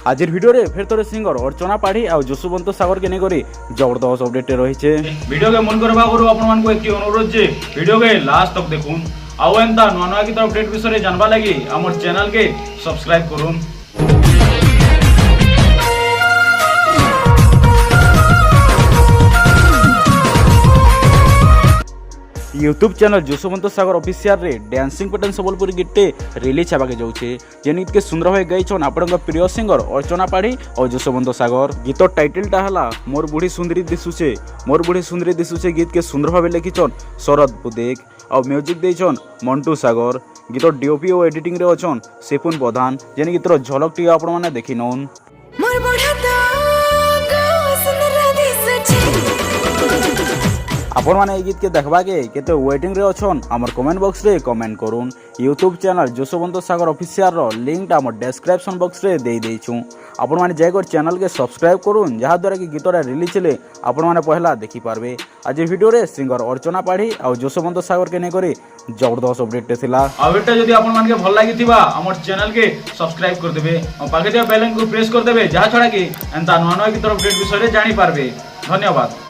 आज भिडियो रे फिर तोरे सिंगर अर्चना पाढ़ी और जशवंत सागर के नेगरी जबरदस्त अपडेट रही वीडियो के मन करबा करू आपन मान को एक अनुरोध जे वीडियो के लास्ट तक देखून आउ एंता नुआ नुआ की अपडेट विषय जानबा लगी हमर चैनल के सब्सक्राइब करूँ। यूट्यूब चैनल जशवंत सागर ऑफिशियल रे डांसिंग पैटर्न संबलपुरी गीत रिलीज होगा जाऊे जेन गीत के सुंदर भाई गाइछन आपण प्रिय सिंगर अर्चना पाढ़ी और जशवंत सागर। गीत टाइटलटा है मोर बुढ़ी सुंदरी दिशुचे मोर बुढ़ी सुंदरी दिशुचे गीत के सुंदर भाव लिखिछन शरद बुदेक और म्यूजिक देछन मंटू सागर। गीत डीओपी और एडिटिंग रे अछन सेपुन प्रधान जेन गीतर झलक टी आपण माने देखि नौन। आपण माने गीत के देखबा के केते वेटिंग रे अछन हमर कमेंट बॉक्स रे कमेंट करूँ। यूट्यूब चैनल जशवंत सागर ऑफिशियल रो लिंक हमर डिस्क्रिप्शन बॉक्स रे दे देइछु। आपण माने जाय कर चैनल के सब्सक्राइब करूँ जहा द्वारा कि गीतरा रिलीज हेले आपण माने पहला देखि पारबे। आज वीडियो रे सिंगर अर्चना पाढ़ी और जशवंत सागर के ने करे जबरदस्त अपडेट थिला। अपडेट जदी आपण मान के भल लागिथिबा हमर चैनल के सब्सक्राइब कर देबे और पाखे दिया बेल आइकन को प्रेस कर देबे जहा छडा कि एंता नुआ नुआ गीतर अपडेट विषय रे जानि पारबे। धन्यवाद।